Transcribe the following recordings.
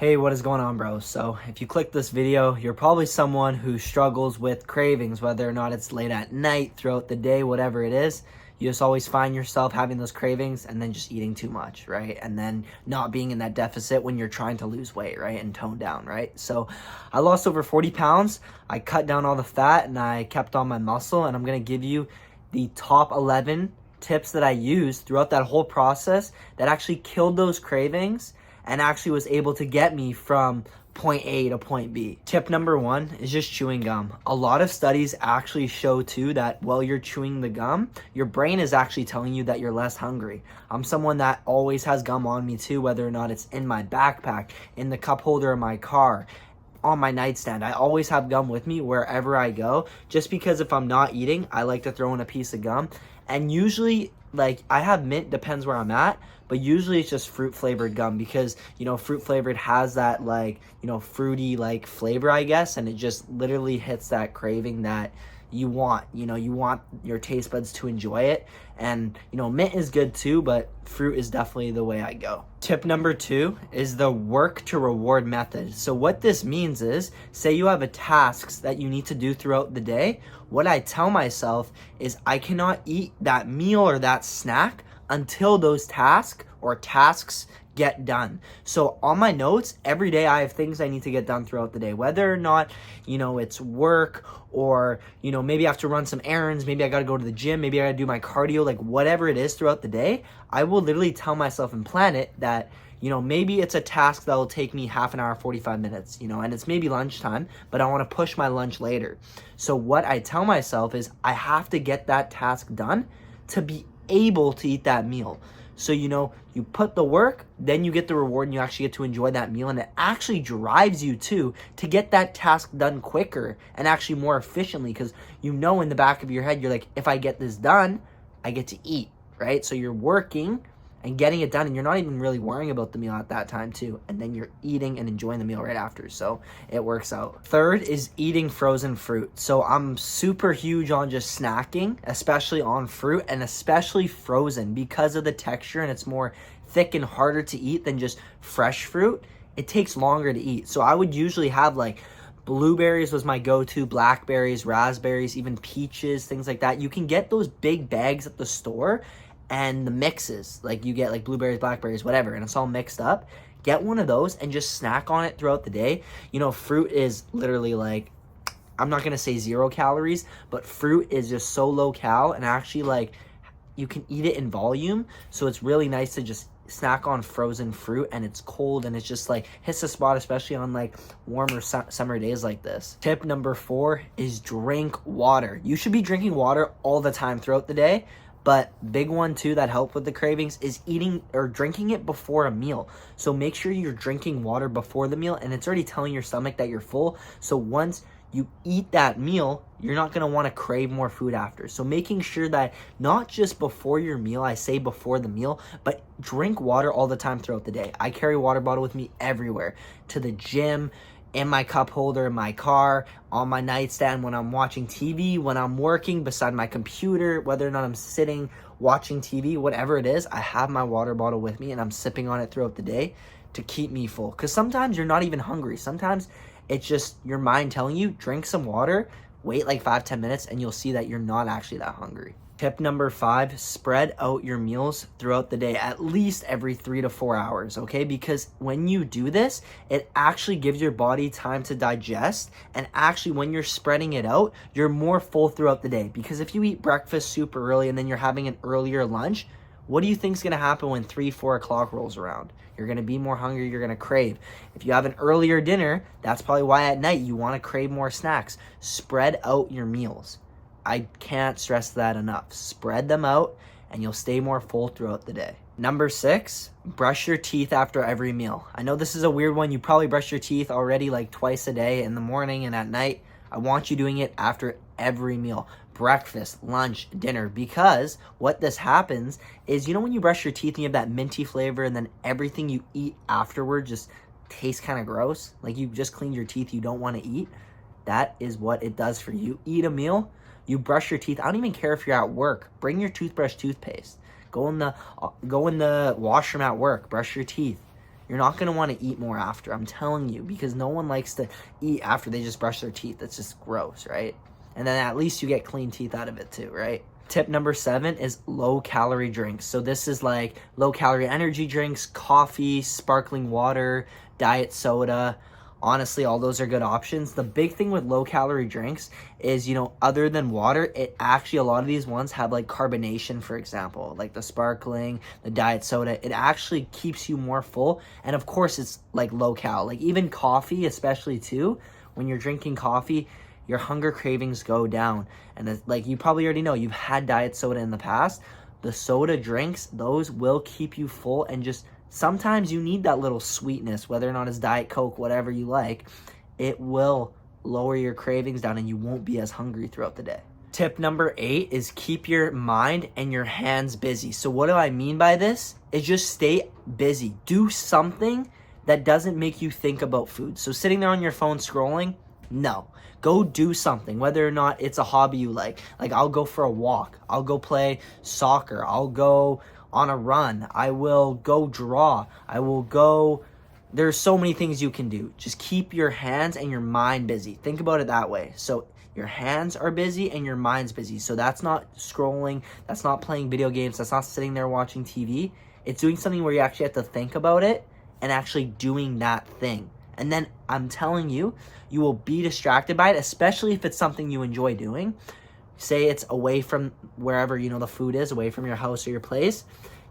Hey, what is going on, bro? So if you click this video, you're probably someone who struggles with cravings, whether or not it's late at night, throughout the day, whatever it is. You just always find yourself having those cravings and then just eating too much, right? And then not being in that deficit when you're trying to lose weight, right? And tone down, right? So I lost over 40 pounds. I cut down all the fat and I kept on my muscle, and I'm going to give you the top 11 tips that I used throughout that whole process that actually killed those cravings and actually was able to get me from point A to point B. Tip number 1 is just chewing gum. A lot of studies actually show too that while you're chewing the gum, your brain is actually telling you that you're less hungry. I'm someone that always has gum on me too, whether or not it's in my backpack, in the cup holder of my car, on my nightstand. I always have gum with me wherever I go, just because if I'm not eating, I like to throw in a piece of gum. And usually, like, I have mint, depends where I'm at, but usually it's just fruit flavored gum because, fruit flavored has that, like, fruity, like, flavor, I guess, and it just literally hits that craving that you want. You want your taste buds to enjoy it. And, mint is good too, but fruit is definitely the way I go. Tip number 2 is the work to reward method. So what this means is, say you have a tasks that you need to do throughout the day. What I tell myself is I cannot eat that meal or that snack until those tasks get done. So on my notes, every day I have things I need to get done throughout the day, whether or not, it's work or, maybe I have to run some errands, maybe I got to go to the gym, maybe I got to do my cardio, like whatever it is throughout the day, I will literally tell myself and plan it that, maybe it's a task that will take me half an hour, 45 minutes, and it's maybe lunchtime, but I want to push my lunch later. So what I tell myself is I have to get that task done to be able to eat that meal. So, you put the work, then you get the reward and you actually get to enjoy that meal. And it actually drives you to get that task done quicker and actually more efficiently, because in the back of your head, you're like, if I get this done, I get to eat, right? So you're working and getting it done, and you're not even really worrying about the meal at that time too. And then you're eating and enjoying the meal right after. So it works out. Third is eating frozen fruit. So I'm super huge on just snacking, especially on fruit and especially frozen, because of the texture, and it's more thick and harder to eat than just fresh fruit. It takes longer to eat. So I would usually have like blueberries was my go-to, blackberries, raspberries, even peaches, things like that. You can get those big bags at the store, and the mixes, like you get like blueberries, blackberries, whatever, and it's all mixed up. Get one of those and just snack on it throughout the day. Fruit is literally like, I'm not gonna say 0 calories, but fruit is just so low cal, and actually like you can eat it in volume. So it's really nice to just snack on frozen fruit, and it's cold and it's just like hits the spot, especially on like warmer summer days like this. Tip number 4 is drink water. You should be drinking water all the time throughout the day. But big one too that help with the cravings is eating or drinking it before a meal. So make sure you're drinking water before the meal, and it's already telling your stomach that you're full. So once you eat that meal, you're not going to want to crave more food after. So making sure that not just before your meal, I say before the meal, but drink water all the time throughout the day. I carry a water bottle with me everywhere, to the gym, in my cup holder, in my car, on my nightstand, when I'm watching TV, when I'm working, beside my computer, whether or not I'm sitting watching TV, whatever it is, I have my water bottle with me and I'm sipping on it throughout the day to keep me full. Because sometimes you're not even hungry. Sometimes it's just your mind telling you, drink some water, wait like 5-10 minutes, and you'll see that you're not actually that hungry. Tip number 5, spread out your meals throughout the day, at least every 3 to 4 hours, okay? Because when you do this, it actually gives your body time to digest, and actually when you're spreading it out, you're more full throughout the day. Because if you eat breakfast super early and then you're having an earlier lunch, what do you think is going to happen when 3-4 o'clock rolls around? You're going to be more hungry, you're going to crave. If you have an earlier dinner, that's probably why at night you want to crave more snacks. Spread out your meals. I can't stress that enough. Spread them out and you'll stay more full throughout the day. Number 6, brush your teeth after every meal. I know this is a weird one. You probably brush your teeth already like twice a day, in the morning and at night. I want you doing it after every meal. Breakfast, lunch, dinner. Because what this happens is, when you brush your teeth and you have that minty flavor, and then everything you eat afterward just tastes kind of gross. Like you just cleaned your teeth, you don't want to eat. That is what it does for you. Eat a meal, you brush your teeth. I don't even care if you're at work. Bring your toothbrush, toothpaste. Go in the washroom at work. Brush your teeth. you're not going to want to eat more after. I'm telling you, because no one likes to eat after they just brush their teeth. That's just gross, right? And then at least you get clean teeth out of it too, right? Tip number 7 is low-calorie drinks. So this is like low-calorie energy drinks, coffee, sparkling water, diet soda. Honestly, all those are good options. The big thing with low-calorie drinks is, other than water, a lot of these ones have like carbonation, for example, like the sparkling, the diet soda. It actually keeps you more full. And of course, it's like low-cal. Like even coffee, especially too, when you're drinking coffee, your hunger cravings go down. And like you probably already know, you've had diet soda in the past. The soda drinks, those will keep you full, and just sometimes you need that little sweetness, whether or not it's Diet Coke, whatever you like. It will lower your cravings down and you won't be as hungry throughout the day. Tip number 8 is keep your mind and your hands busy. So what do I mean by this? Is just stay busy. Do something that doesn't make you think about food. So sitting there on your phone scrolling, no. Go do something, whether or not it's a hobby you like. Like I'll go for a walk. I'll go play soccer. I'll go on a run. I will go draw. There's so many things you can do. Just keep your hands and your mind busy. Think about it that way. So your hands are busy and your mind's busy. So that's not scrolling. That's not playing video games. That's not sitting there watching TV. It's doing something where you actually have to think about it and actually doing that thing. And then I'm telling you, you will be distracted by it, especially if it's something you enjoy doing. Say it's away from wherever the food is, away from your house or your place.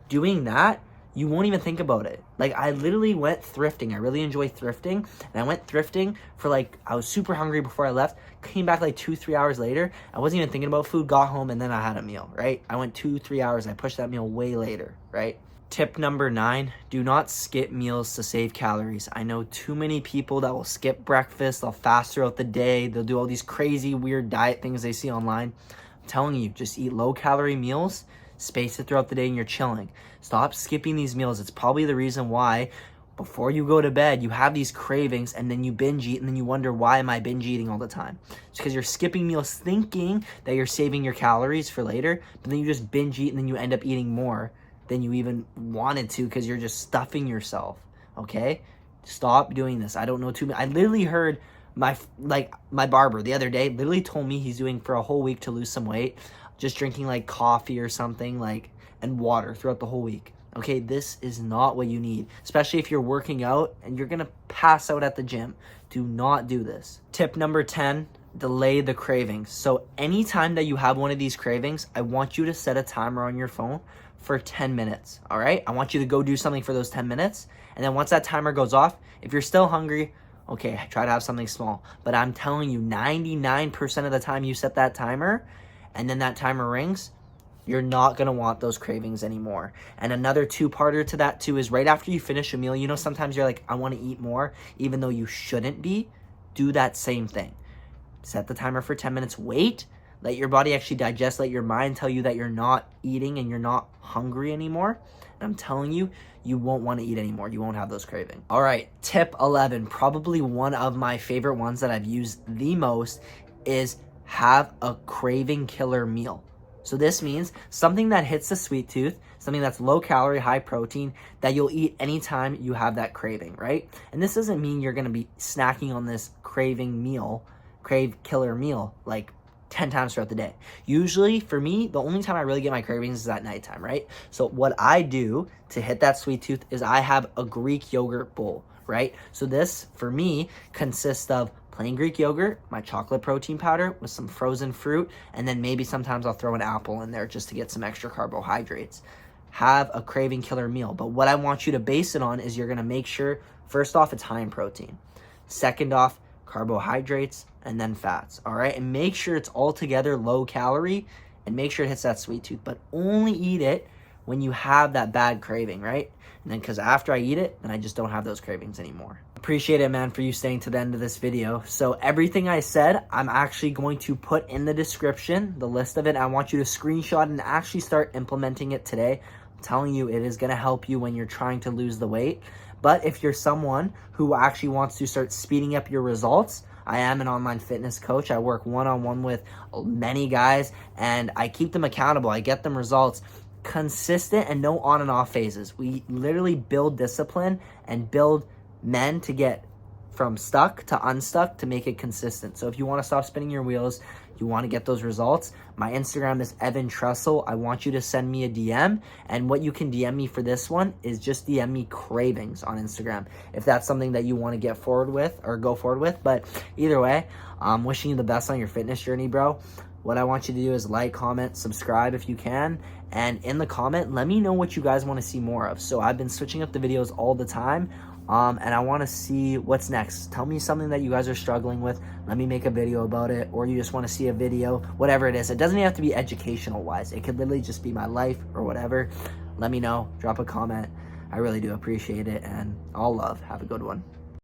Doing that, you won't even think about it. Like I literally went thrifting. I really enjoy thrifting. And I went thrifting for I was super hungry before I left. Came back 2-3 hours later. I wasn't even thinking about food, got home, and then I had a meal, right? I went 2-3 hours. I pushed that meal way later, right? Tip number 9, do not skip meals to save calories. I know too many people that will skip breakfast, they'll fast throughout the day, they'll do all these crazy, weird diet things they see online. I'm telling you, just eat low-calorie meals, space it throughout the day, and you're chilling. Stop skipping these meals. It's probably the reason why before you go to bed, you have these cravings, and then you binge eat, and then you wonder, why am I binge eating all the time? It's because you're skipping meals thinking that you're saving your calories for later, but then you just binge eat, and then you end up eating more than you even wanted to because you're just stuffing yourself. Okay, stop doing this. I don't know too many. I literally heard my barber the other day literally told me he's doing for a whole week to lose some weight, just drinking coffee or something and water throughout the whole week. Okay, this is not what you need, especially if you're working out and you're gonna pass out at the gym. Do not do this. Tip number 10, delay the cravings. So anytime that you have one of these cravings, I want you to set a timer on your phone for 10 minutes, all right? I want you to go do something for those 10 minutes, and then once that timer goes off, if you're still hungry, okay, try to have something small. But I'm telling you, 99% of the time you set that timer, and then that timer rings, you're not gonna want those cravings anymore. And another 2-parter to that too is right after you finish a meal, sometimes you're like, I wanna eat more, even though you shouldn't be. Do that same thing. Set the timer for 10 minutes, wait, let your body actually digest, let your mind tell you that you're not eating and you're not hungry anymore. And I'm telling you, you won't want to eat anymore. You won't have those cravings. All right, tip 11, probably one of my favorite ones that I've used the most is have a craving killer meal. So this means something that hits the sweet tooth, something that's low calorie, high protein, that you'll eat anytime you have that craving, right? And this doesn't mean you're going to be snacking on this craving meal, crave killer meal, 10 times throughout the day. Usually, for me, the only time I really get my cravings is at nighttime, right? So what I do to hit that sweet tooth is I have a Greek yogurt bowl, right? So this, for me, consists of plain Greek yogurt, my chocolate protein powder with some frozen fruit, and then maybe sometimes I'll throw an apple in there just to get some extra carbohydrates. Have a craving killer meal. But what I want you to base it on is you're gonna make sure, first off, it's high in protein. Second off, carbohydrates, and then fats, all right? And make sure it's all together low calorie, and make sure it hits that sweet tooth, but only eat it when you have that bad craving, right? And then because after I eat it, then I just don't have those cravings anymore. Appreciate it, man, for you staying to the end of this video. So everything I said, I'm actually going to put in the description, the list of it. I want you to screenshot and actually start implementing it today. I'm telling you, it is gonna help you when you're trying to lose the weight. But if you're someone who actually wants to start speeding up your results, I am an online fitness coach. I work one-on-one with many guys, and I keep them accountable. I get them results. consistent and no on and off phases. We literally build discipline and build men to get from stuck to unstuck to make it consistent. So if you want to stop spinning your wheels, you want to get those results, my Instagram is Evan Tressel. I want you to send me a DM, and what you can DM me for this one is just DM me Cravings on Instagram if that's something that you want to get forward with or go forward with. But either way, I'm wishing you the best on your fitness journey, bro. What I want you to do is like, comment, subscribe if you can, and in the comment, let me know what you guys want to see more of. So I've been switching up the videos all the time, and I want to see what's next. Tell me something that you guys are struggling with. Let me make a video about it, or you just want to see a video, whatever it is. It doesn't even have to be educational wise. It could literally just be my life or whatever. Let me know. Drop a comment. I really do appreciate it, and all love. Have a good one.